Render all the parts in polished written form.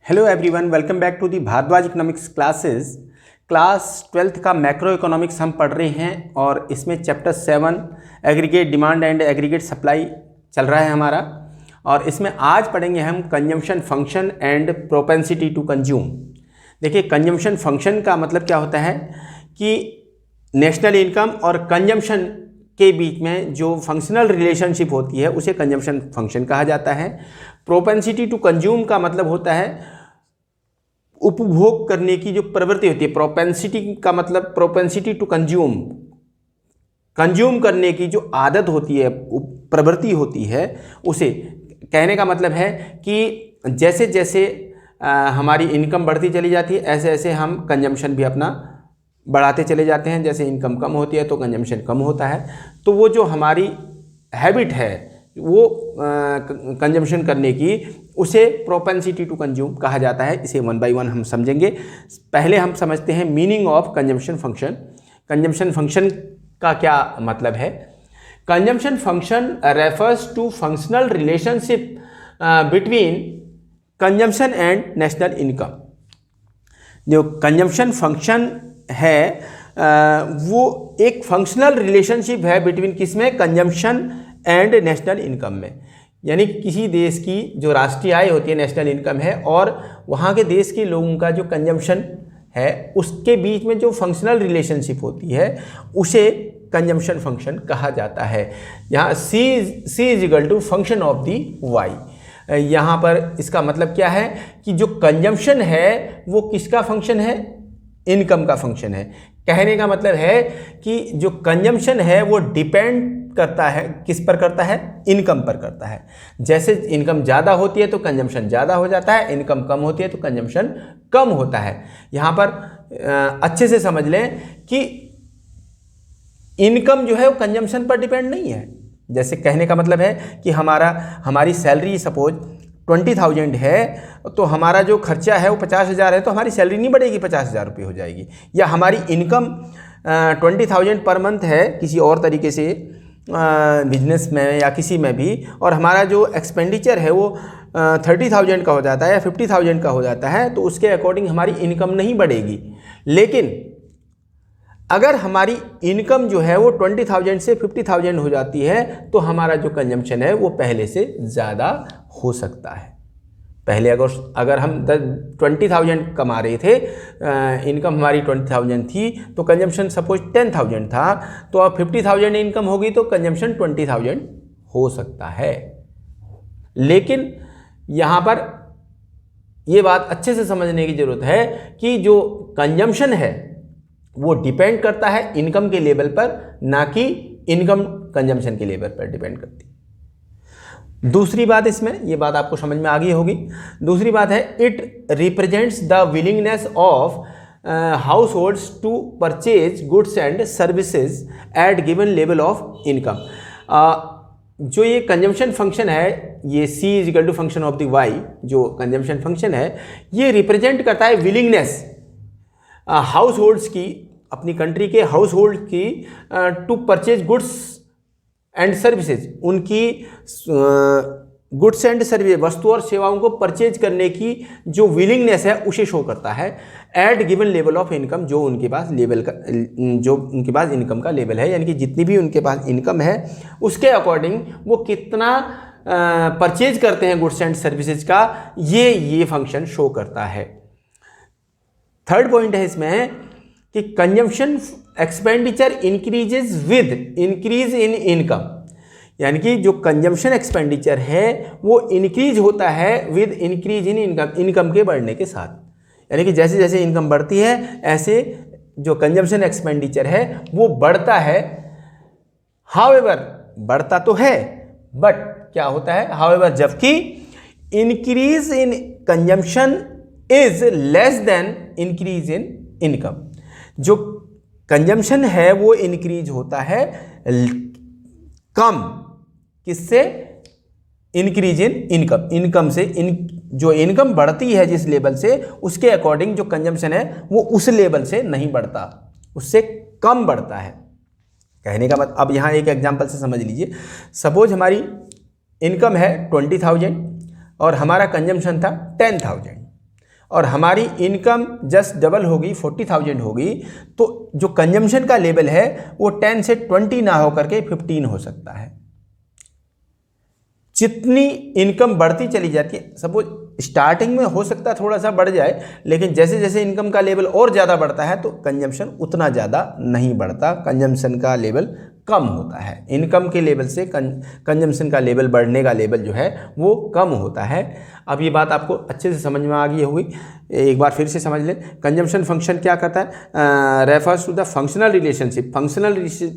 Hello everyone, welcome back to the Bhardwaj economics classes. Class 12th का macro economics हम पढ़ रहे हैं और इसमें chapter 7 aggregate demand and aggregate supply चल रहा है हमारा। और इसमें आज पढ़ेंगे हम consumption function and propensity to consume. देखिए, कंजम्पशन फंक्शन का मतलब क्या होता है कि नेशनल इनकम और कंजम्पशन के बीच में जो फंक्शनल रिलेशनशिप होती है उसे कंजम्पशन फंक्शन कहा जाता है। प्रोपेंसिटी टू कंज्यूम का मतलब होता है उपभोग करने की जो प्रवृत्ति होती है। प्रोपेंसिटी का मतलब प्रोपेंसिटी टू कंज्यूम, कंज्यूम करने की जो आदत होती है, प्रवृत्ति होती है, उसे कहने का मतलब है कि जैसे जैसे हमारी इनकम बढ़ती चली जाती है ऐसे ऐसे हम कंजम्पशन भी अपना बढ़ाते चले जाते हैं। जैसे इनकम कम होती है तो कंजम्पशन कम होता है। तो वो जो हमारी हैबिट है वो कंजम्पशन करने की, उसे प्रोपेंसिटी टू कंज्यूम कहा जाता है। इसे वन बाय वन हम समझेंगे। पहले हम समझते हैं meaning of consumption function. Consumption function का क्या मतलब है? Consumption function refers to functional relationship between consumption and national income. जो कंजम्पशन फंक्शन है वो एक फंक्शनल रिलेशनशिप है बिटवीन किसमें? कंजम्पशन एंड नेशनल इनकम में। यानी किसी देश की जो राष्ट्रीय आय होती है, नेशनल इनकम है, और वहाँ के देश के लोगों का जो कंजम्पशन है उसके बीच में जो फंक्शनल रिलेशनशिप होती है उसे कंजम्पशन फंक्शन कहा जाता है। यहाँ C is equal to function of the Y. यहाँ पर इसका मतलब क्या है कि जो कंजम्पशन है वो किसका फंक्शन है? इनकम का फंक्शन है। कहने का मतलब है कि जो कंजम्पशन है वो डिपेंड करता है, किस पर करता है? इनकम पर करता है। जैसे इनकम ज़्यादा होती है तो कंजम्पशन ज़्यादा हो जाता है, इनकम कम होती है तो कंजम्पशन कम होता है। यहाँ पर अच्छे से समझ लें कि इनकम जो है वो कंजम्पशन पर डिपेंड नहीं है। जैसे कहने का मतलब है कि हमारी सैलरी सपोज 20,000 है तो हमारा जो खर्चा है वो 50,000 है, तो हमारी सैलरी नहीं बढ़ेगी, 50,000 रुपये हो जाएगी। या हमारी इनकम 20,000 पर मंथ है किसी और तरीके से, बिजनेस में या किसी में भी, और हमारा जो एक्सपेंडिचर है वो 30,000 का हो जाता है या 50,000 का हो जाता है, तो उसके अकॉर्डिंग हमारी इनकम नहीं बढ़ेगी। लेकिन अगर हमारी इनकम जो है वो 20,000 से 50,000 हो जाती है तो हमारा जो कंजम्पशन है वो पहले से ज़्यादा हो सकता है। पहले अगर हम 20,000 कमा रहे थे, इनकम हमारी 20,000 थी, तो कंजम्पशन सपोज 10,000 था, तो अब 50,000 इनकम होगी तो कंजम्पशन 20,000 हो सकता है। लेकिन यहाँ पर ये बात अच्छे से समझने की ज़रूरत है कि जो कंजम्पशन है वो डिपेंड करता है इनकम के लेवल पर, ना कि इनकम कंजम्पशन के लेवल पर डिपेंड करती है। दूसरी बात, इसमें ये बात आपको समझ में आ गई होगी। दूसरी बात है, it represents the willingness of households to purchase goods and services at given level of income. जो ये कंजम्पशन फंक्शन है, ये C is equal to function of the Y, जो कंजम्पशन फंक्शन है ये रिप्रेजेंट करता है विलिंगनेस हाउस होल्ड्स की, अपनी कंट्री के हाउस होल्ड की, to purchase goods and services, उनकी गुड्स एंड सर्विस, वस्तु और सेवाओं को परचेज करने की जो विलिंगनेस है उसे शो करता है at given level of income, जो उनके पास इनकम का लेवल है। यानी कि जितनी भी उनके पास इनकम है उसके अकॉर्डिंग वो कितना परचेज करते हैं गुड्स एंड सर्विसेज का, ये फंक्शन शो करता है। थर्ड पॉइंट है इसमें कि consumption expenditure increases with increase in income. यानी कि जो कंजम्पशन एक्सपेंडिचर है वो इंक्रीज होता है with increase in income, income के बढ़ने के साथ। यानी कि जैसे जैसे इनकम बढ़ती है ऐसे जो कंजम्पशन एक्सपेंडिचर है वो बढ़ता है। हाउएवर, बढ़ता तो है बट क्या होता है? हाउएवर, जबकि increase in consumption is less than increase in income. जो कंजम्पशन है वो इंक्रीज होता है कम, किससे? इंक्रीज इन इनकम, इनकम से। जो इनकम बढ़ती है जिस लेवल से, उसके अकॉर्डिंग जो कंजम्पशन है वो उस लेवल से नहीं बढ़ता, उससे कम बढ़ता है। कहने का मतलब, अब यहाँ एक एग्जांपल से समझ लीजिए। सपोज हमारी इनकम है 20,000 और हमारा कंजम्पशन था 10,000। और हमारी इनकम जस्ट डबल होगी, 40,000 होगी, तो जो कंजम्पशन का लेवल है वो 10 से 20 ना होकर के 15 हो सकता है। जितनी इनकम बढ़ती चली जाती है, सपोज स्टार्टिंग में हो सकता है थोड़ा सा बढ़ जाए, लेकिन जैसे जैसे इनकम का लेवल और ज़्यादा बढ़ता है तो कंजम्पशन उतना ज़्यादा नहीं बढ़ता, कंजम्पशन का लेवल कम होता है। इनकम के लेवल से कंजम्पशन का लेवल बढ़ने का लेवल जो है वो कम होता है। अब ये बात आपको अच्छे से समझ में आ गई होगी, एक बार फिर से समझ लें। कंजम्पशन फंक्शन क्या करता है? Refers to the functional relationship. Functional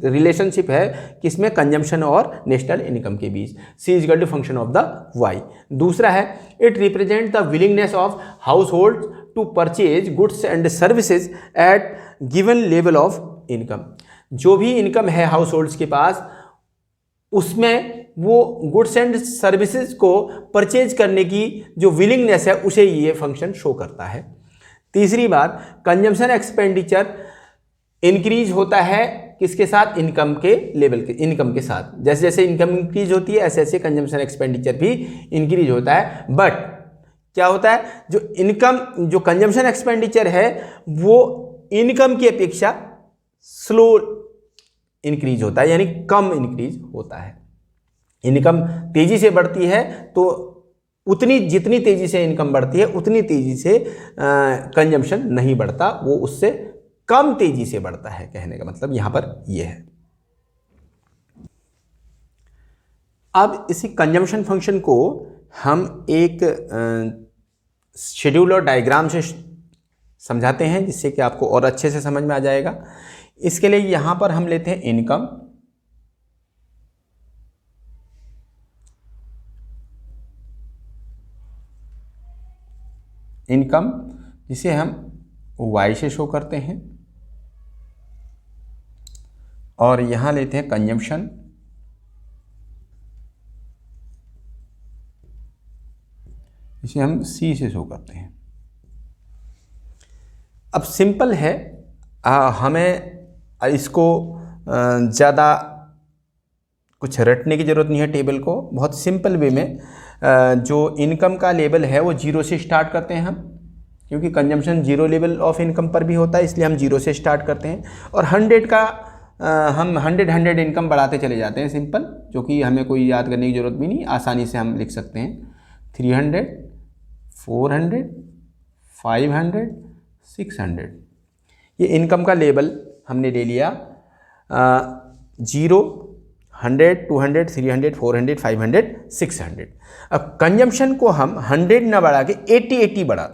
relationship है किसमें? कंजम्पशन और नेशनल इनकम के बीच। C is equal to function of the Y. दूसरा है it represent the willingness of household to purchase goods and services at given level of income. जो भी income है हाउस होल्ड्स के पास, उसमें वो गुड्स एंड सर्विसेज को purchase करने की जो विलिंगनेस है उसे ये फंक्शन शो करता है। तीसरी बात, कंजम्पशन एक्सपेंडिचर इंक्रीज होता है किसके साथ? इनकम के लेवल के, इनकम के साथ। जैसे जैसे इनकम इंक्रीज होती है ऐसे ऐसे कंजम्पशन एक्सपेंडिचर भी इंक्रीज होता है। बट क्या होता है, जो इनकम, जो कंजम्पशन एक्सपेंडिचर है वो इनकम की अपेक्षा स्लो इंक्रीज होता है, यानी कम इंक्रीज होता है। इनकम तेजी से बढ़ती है तो उतनी, जितनी तेजी से इनकम बढ़ती है उतनी तेजी से कंजम्पशन नहीं बढ़ता, वो उससे कम तेजी से बढ़ता है। कहने का मतलब यहां पर ये है। अब इसी कंजम्पशन फंक्शन को हम एक शेड्यूल और डायग्राम से समझाते हैं, जिससे कि आपको और अच्छे से समझ में आ जाएगा। इसके लिए यहां पर हम लेते हैं इनकम, इनकम जिसे हम y से शो करते हैं, और यहां लेते हैं कंजम्पशन, जिसे हम c से शो करते हैं। अब सिंपल है, हमें इसको ज़्यादा कुछ रटने की ज़रूरत नहीं है। टेबल को बहुत सिंपल वे में, जो इनकम का लेवल है वो 0 से स्टार्ट करते हैं हम, क्योंकि कंजम्पशन 0 लेवल ऑफ इनकम पर भी होता है, इसलिए हम 0 से स्टार्ट करते हैं। और 100 का हम 100 इनकम बढ़ाते चले जाते हैं, सिंपल, जो कि हमें कोई याद करने की ज़रूरत भी नहीं, आसानी से हम लिख सकते हैं। 300, 400, 500, 600, ये इनकम का लेवल हमने ले लिया। 0, 100, 200, 300, 400, 500, 600। अब कंजम्पशन को हम 100 ना बढ़ा के 80 बढ़ा।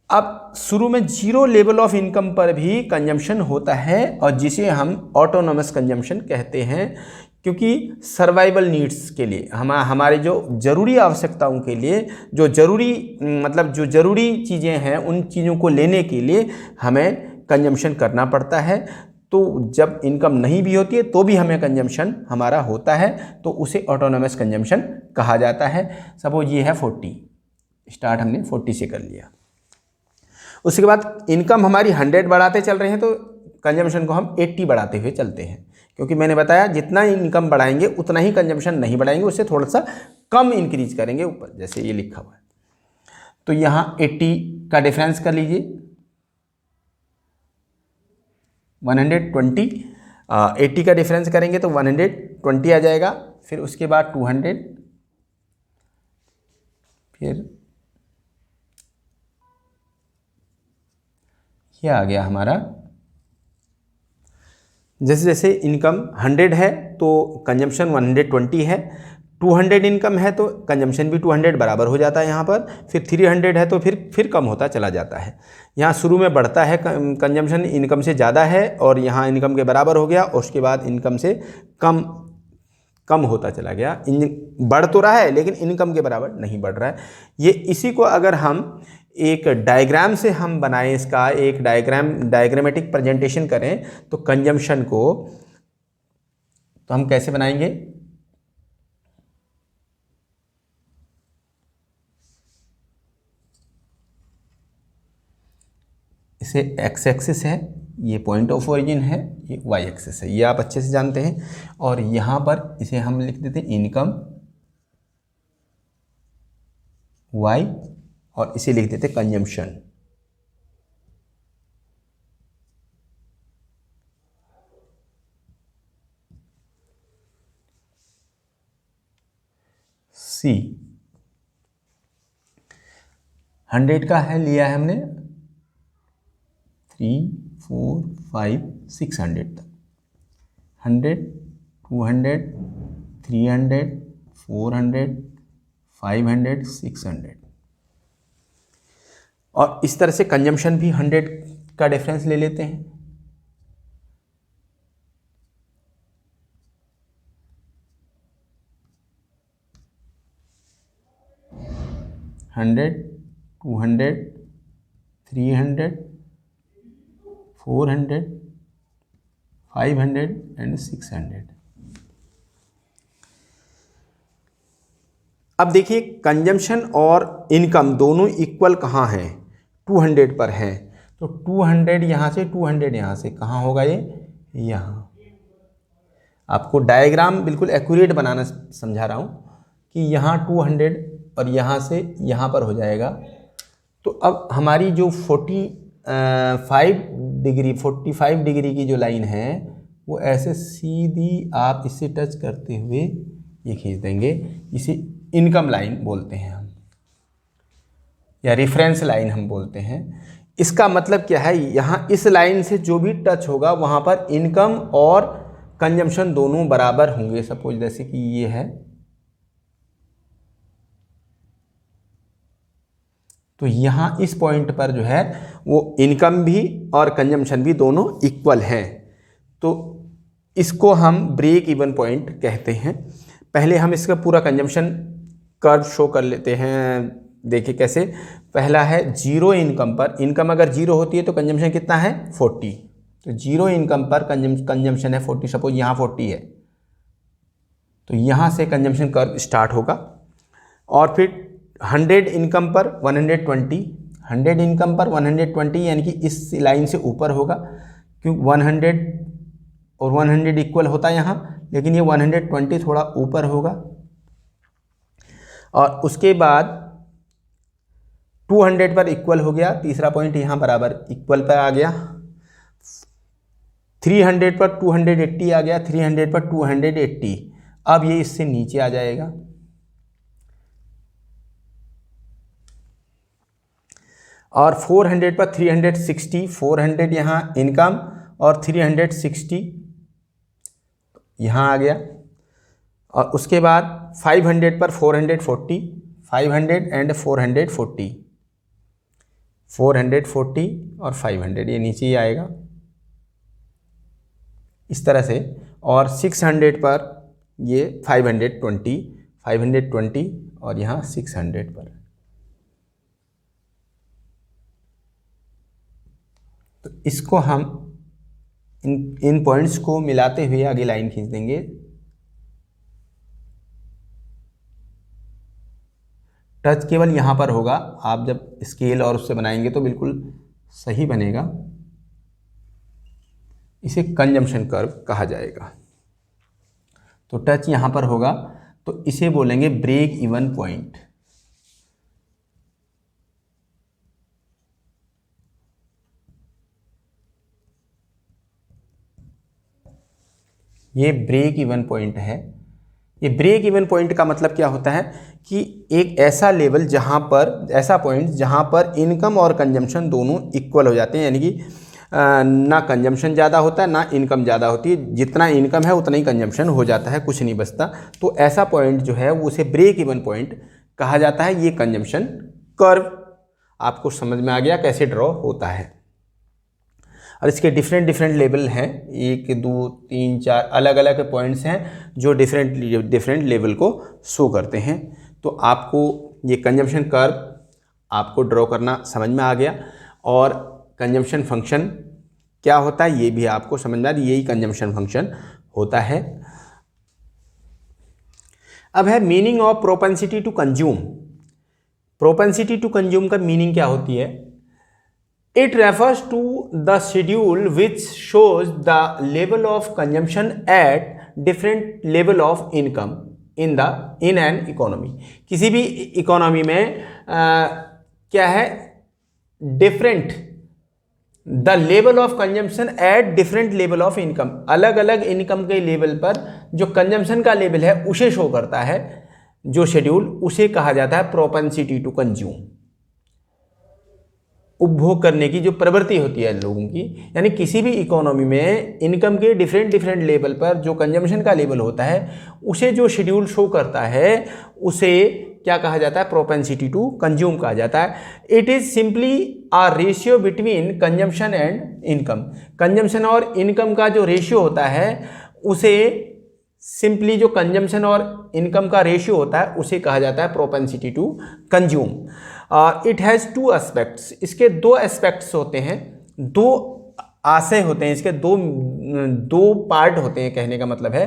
अब शुरू में 0 लेवल ऑफ इनकम पर भी कंजम्पशन होता है, और जिसे हम ऑटोनोमस कंजम्पशन कहते हैं, क्योंकि सर्वाइवल नीड्स के लिए, हमारे जो ज़रूरी आवश्यकताओं के लिए, जो ज़रूरी मतलब जो ज़रूरी चीज़ें हैं, उन चीज़ों को लेने के लिए हमें कंजम्पशन करना पड़ता है। तो जब इनकम नहीं भी होती है तो भी हमें कंजम्पशन हमारा होता है, तो उसे ऑटोनोमस कंजम्पशन कहा जाता है। सपोज ये है 40, स्टार्ट हमने 40 से कर लिया। उसके बाद इनकम हमारी 100 बढ़ाते चल रहे हैं, तो कंजम्पशन को हम 80 बढ़ाते हुए चलते हैं, क्योंकि मैंने बताया जितना इनकम बढ़ाएंगे उतना ही कंजम्पशन नहीं बढ़ाएंगे, उससे थोड़ा सा कम इंक्रीज करेंगे ऊपर, जैसे ये लिखा हुआ है। तो यहाँ 80 का डिफरेंस कर लीजिए, 120, 80 का डिफरेंस करेंगे तो 120 आ जाएगा। फिर उसके बाद 200, फिर ये आ गया हमारा। जैसे जैसे इनकम 100 है तो कंजम्पशन 120 है, 200 इनकम है तो कंजम्पशन भी 200 बराबर हो जाता है यहाँ पर। फिर 300 है तो फिर कम होता चला जाता है। यहाँ शुरू में बढ़ता है कंजम्पशन इनकम से ज़्यादा है, और यहाँ इनकम के बराबर हो गया, और उसके बाद इनकम से कम होता चला गया। बढ़ तो रहा है लेकिन इनकम के बराबर नहीं बढ़ रहा है। ये इसी को अगर हम एक डायग्राम से हम बनाएं, इसका एक डायग्रामेटिक प्रेजेंटेशन करें, तो कंजम्पशन को तो हम कैसे बनाएंगे? इसे एक्स एक्सिस है, ये पॉइंट ऑफ ओरिजिन है, ये वाई एक्सिस है, ये आप अच्छे से जानते हैं। और यहाँ पर इसे हम लिख देते हैं इनकम वाई, और इसे लिख देते कंजम्पशन। सी 100 का है, लिया है हमने 3 4 5 600 तक, 100 200 300 400 500 600, और इस तरह से कंजम्पशन भी 100 का डिफरेंस ले लेते हैं। Hundred 200 300 400 500 and 600। अब देखिए कंजम्पशन और इनकम दोनों इक्वल कहाँ हैं, 200 पर है, तो 200 यहाँ से 200 यहाँ से कहाँ होगा ये, यहाँ। आपको डायग्राम बिल्कुल एक्यूरेट बनाना समझा रहा हूँ कि यहाँ 200 और यहाँ से यहाँ पर हो जाएगा। तो अब हमारी जो 45 डिग्री की जो लाइन है वो ऐसे सीधी आप इससे टच करते हुए ये खींच देंगे, इसे इनकम लाइन बोलते हैं हम, या रेफरेंस लाइन हम बोलते हैं। इसका मतलब क्या है, यहाँ इस लाइन से जो भी टच होगा वहाँ पर इनकम और कंजम्पशन दोनों बराबर होंगे। सपोज जैसे कि ये है, तो यहाँ इस पॉइंट पर जो है वो इनकम भी और कंजम्पशन भी दोनों इक्वल हैं, तो इसको हम ब्रेक इवन पॉइंट कहते हैं। पहले हम इसका पूरा कंजम्पशन कर्व शो कर लेते हैं। देखिए कैसे, पहला है जीरो इनकम पर, इनकम अगर जीरो होती है तो कंजम्पशन कितना है 40, तो जीरो इनकम पर कंजम्पशन है 40। सपोज यहाँ 40 है, तो यहाँ से कंजम्पशन कर्व स्टार्ट होगा। और फिर 100 इनकम पर 120, 100 इनकम पर 120 यानी कि इस लाइन से ऊपर होगा, क्योंकि 100 और 100 इक्वल होता है यहाँ, लेकिन ये 120 थोड़ा ऊपर होगा। और उसके बाद 200 पर इक्वल हो गया, तीसरा पॉइंट यहाँ बराबर इक्वल पर आ गया। 300 पर 280 आ गया, 300 पर 280, अब ये इससे नीचे आ जाएगा। और 400 पर 360, 400 यहाँ इनकम और 360 यहाँ आ गया। और उसके बाद 500 पर 440, 500 एंड 440, 440 और 500 ये नीचे ही आएगा इस तरह से। और 600 पर ये 520 और यहाँ 600 पर। तो इसको हम इन पॉइंट्स को मिलाते हुए आगे लाइन खींच देंगे। टच केवल यहाँ पर होगा, आप जब स्केल और उससे बनाएंगे तो बिल्कुल सही बनेगा। इसे कंजम्पशन कर्व कहा जाएगा। तो टच यहाँ पर होगा तो इसे बोलेंगे ब्रेक इवन पॉइंट। ये ब्रेक इवन पॉइंट है। ये ब्रेक इवन पॉइंट का मतलब क्या होता है कि एक ऐसा लेवल जहाँ पर, ऐसा पॉइंट जहाँ पर इनकम और कंजम्पशन दोनों इक्वल हो जाते हैं, यानी कि ना कंजम्पशन ज़्यादा होता है ना इनकम ज़्यादा होती है, जितना इनकम है उतना ही कंजम्पशन हो जाता है, कुछ नहीं बचता। तो ऐसा पॉइंट जो है वो उसे ब्रेक इवन पॉइंट कहा जाता है। ये कंजम्पशन कर्व आपको समझ में आ गया कैसे ड्रॉ होता है। और इसके डिफरेंट लेवल हैं, 1 2 3 4 अलग अलग पॉइंट्स हैं जो डिफरेंट लेवल को शो करते हैं। तो आपको ये कंजम्पशन कर्व आपको ड्रॉ करना समझ में आ गया, और कंजम्पशन फंक्शन क्या होता है ये भी आपको समझ में आ गया, यही कंजम्पशन फंक्शन होता है। अब है meaning of propensity to consume. Propensity to consume का मीनिंग क्या होती है? It refers to the schedule which shows the level of consumption at different level of income in an economy। किसी भी इकोनॉमी में क्या है, different the level of consumption at different level of income, अलग अलग इनकम के level पर जो कंजम्पशन का लेवल है उसे शो करता है जो शेड्यूल, उसे कहा जाता है प्रोपेंसिटी टू कंज्यूम, उपभोग करने की जो प्रवृत्ति होती है लोगों की। यानी किसी भी इकोनॉमी में इनकम के डिफरेंट डिफरेंट लेवल पर जो कंजम्पशन का लेवल होता है उसे जो शेड्यूल शो करता है उसे क्या कहा जाता है, प्रोपेंसिटी टू कंज्यूम कहा जाता है। It is simply a ratio between consumption and income, consumption और इनकम का जो रेशियो होता है उसे सिंपली, जो कंजम्पशन और इनकम का रेशियो होता है उसे कहा जाता है propensity to consume. It has two aspects, इसके दो एस्पेक्ट्स होते हैं, दो आशय होते हैं इसके, दो पार्ट होते हैं। कहने का मतलब है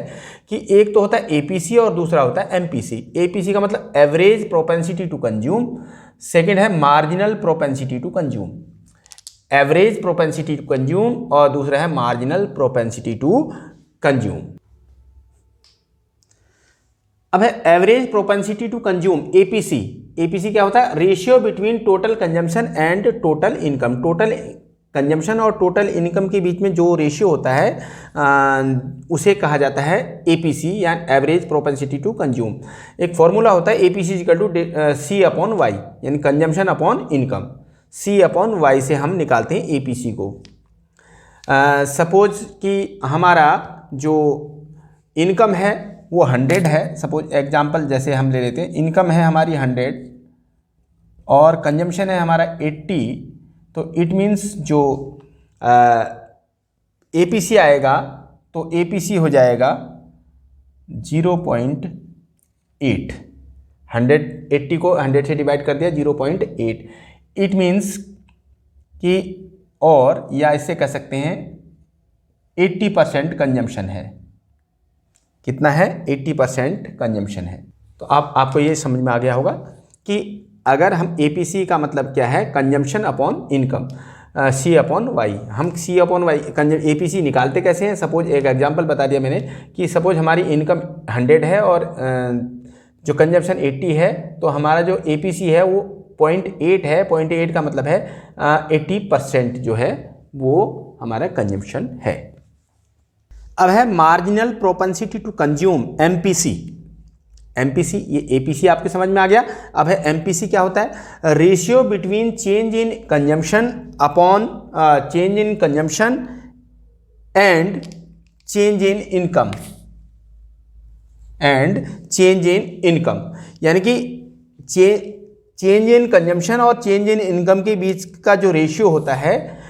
कि एक तो होता है एपीसी और दूसरा होता है एमपीसी। एपीसी का मतलब average propensity to consume, second है marginal propensity to consume. Average propensity to consume और दूसरा है मार्जिनल प्रोपेंसिटी टू कंज्यूम। अब है average propensity to consume, APC. APC क्या होता है, ratio between total consumption and total income. Total consumption और टोटल इनकम के बीच में जो रेशियो होता है उसे कहा जाता है एपीसी या एवरेज प्रोपेंसिटी टू कंज्यूम। एक फॉर्मूला होता है APC equal to C upon Y, यानी consumption upon income. C upon Y से हम निकालते हैं एपीसी को। सपोज कि हमारा जो इनकम है वो 100 है, सपोज एग्जांपल जैसे हम ले लेते हैं, इनकम है हमारी 100 और कंजम्पशन है हमारा 80, तो इट मीन्स जो एपीसी आएगा तो एपीसी हो जाएगा 0.8। 180 को 100 से डिवाइड कर दिया 0.8। इट मीन्स कि, और या इससे कह सकते हैं 80% कंजम्पशन है। कितना है, 80% कंजम्पशन है। तो आपको ये समझ में आ गया होगा कि अगर हम एपीसी का मतलब क्या है, consumption upon income, C upon Y. हम सी अपॉन वाई एपीसी निकालते कैसे हैं, सपोज एक एग्जांपल बता दिया मैंने कि सपोज हमारी इनकम 100 है और जो कंजम्पशन 80 है, तो हमारा जो एपीसी है वो 0.8 है। 0.8 का मतलब है 80% जो है वो हमारा कंजम्पशन है। अब है marginal propensity to consume, MPC. MPC, ये एपीसी आपके समझ में आ गया। अब है एमपीसी क्या होता है, ratio between change in consumption upon change in consumption and change in income, and change in income. यानी कि चेंज इन कंजम्पशन और चेंज इन इनकम के बीच का जो रेशियो होता है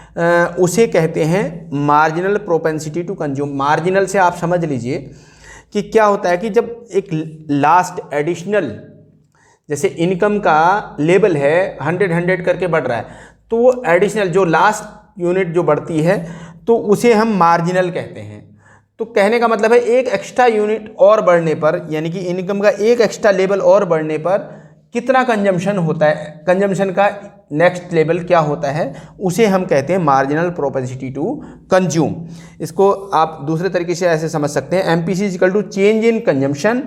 उसे कहते हैं marginal propensity to consume. Marginal से आप समझ लीजिए कि क्या होता है कि जब एक लास्ट एडिशनल, जैसे इनकम का लेवल है 100 करके बढ़ रहा है, तो वो एडिशनल जो लास्ट यूनिट जो बढ़ती है तो उसे हम मार्जिनल कहते हैं। तो कहने का मतलब है एक एक्स्ट्रा यूनिट और बढ़ने पर, यानी कि इनकम का एक एक्स्ट्रा लेवल और बढ़ने पर कितना कंजम्पशन होता है, कंजम्पशन का नेक्स्ट लेवल क्या होता है, उसे हम कहते हैं मार्जिनल प्रोपेंसिटी टू कंज्यूम। इसको आप दूसरे तरीके से ऐसे समझ सकते हैं, MPC equal to change in consumption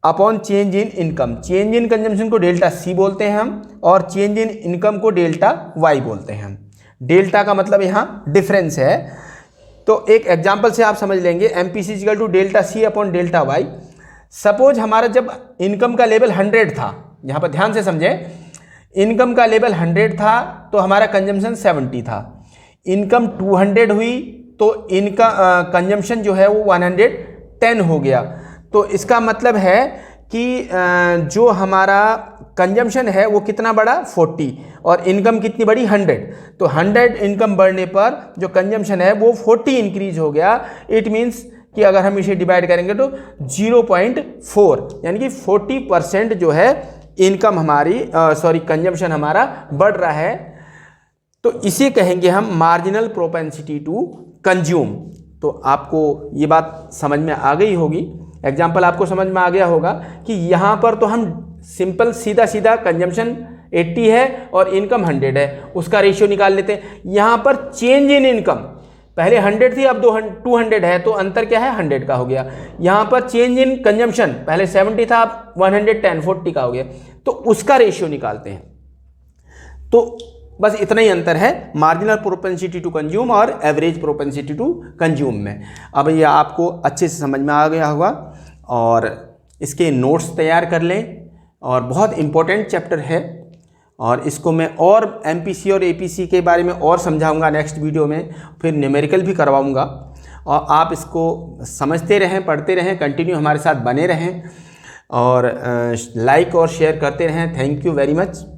upon change in income. Change in consumption को डेल्टा सी बोलते हैं हम, और चेंज इन इनकम को डेल्टा वाई बोलते हैं हम। डेल्टा का मतलब यहाँ डिफरेंस है। तो एक एग्जाम्पल से आप समझ लेंगे, MPC equal to delta C upon delta Y. Suppose हमारा जब इनकम का लेवल 100 था, यहाँ पर ध्यान से समझें, इनकम का लेवल 100 था तो हमारा कंजम्पशन 70 था। इनकम 200 हुई तो इनका कंजम्पशन जो है वो 110 हो गया। तो इसका मतलब है कि जो हमारा कंजम्पशन है वो कितना बढ़ा, 40, और इनकम कितनी बढ़ी, 100। तो 100 इनकम बढ़ने पर जो कंजम्पशन है वो 40 इंक्रीज हो गया। इट मीन्स कि अगर हम इसे डिवाइड करेंगे तो 0.4, यानी कि 40% जो है इनकम हमारी कंजम्पशन हमारा बढ़ रहा है। तो इसे कहेंगे हम मार्जिनल प्रोपेंसिटी टू कंज्यूम। तो आपको ये बात समझ में आ गई होगी, एग्जाम्पल आपको समझ में आ गया होगा कि यहाँ पर तो हम सिंपल सीधा सीधा कंजम्पशन 80 है और इनकम 100 है, उसका रेशियो निकाल लेते हैं। यहाँ पर चेंज इन इनकम, पहले 100 थी अब 200 है, तो अंतर क्या है, 100 का हो गया। यहाँ पर चेंज इन कंजम्पशन, पहले 70 था अब 110, 40 का हो गया, तो उसका रेशियो निकालते हैं। तो बस इतना ही अंतर है मार्जिनल प्रोपेंसिटी टू कंज्यूम और एवरेज प्रोपेंसिटी टू कंज्यूम में। अब ये आपको अच्छे से समझ में आ गया होगा और इसके नोट्स तैयार कर लें और बहुत इम्पोर्टेंट चैप्टर है और इसको मैं और एमपीसी और एपीसी के बारे में और समझाऊंगा नेक्स्ट वीडियो में, फिर न्यूमेरिकल भी करवाऊंगा और आप इसको समझते रहें, पढ़ते रहें, कंटिन्यू हमारे साथ बने रहें और लाइक और शेयर करते रहें। Thank you very much.